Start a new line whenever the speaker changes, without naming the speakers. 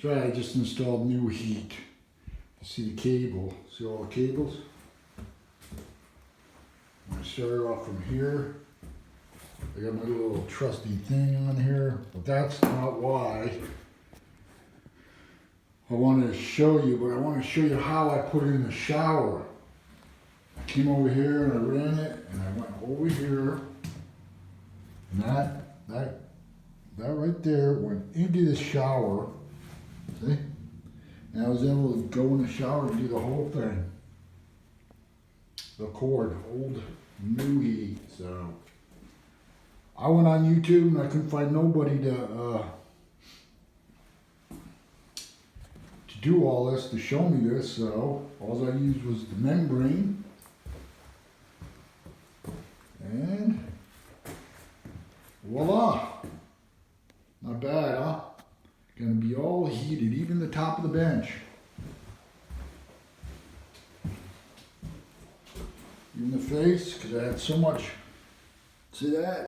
That's right, I just installed NuHeat. You see the cable, see all the cables? I'm gonna start off from here. I got my little trusty thing on here, but that's not why I wanted to show you, but I want to show you how I put it in the shower. I came over here and I ran it, and I went over here, and that right there went into the shower, see? And I was able to go in the shower and do the whole thing. The cord, old NuHeat. So I went on YouTube and I couldn't find nobody to do all this, to show me this, so all I used was the membrane. And voila! Not bad, huh? Gonna be all heated, even the top of the bench. Even the face, because I had so much, see that?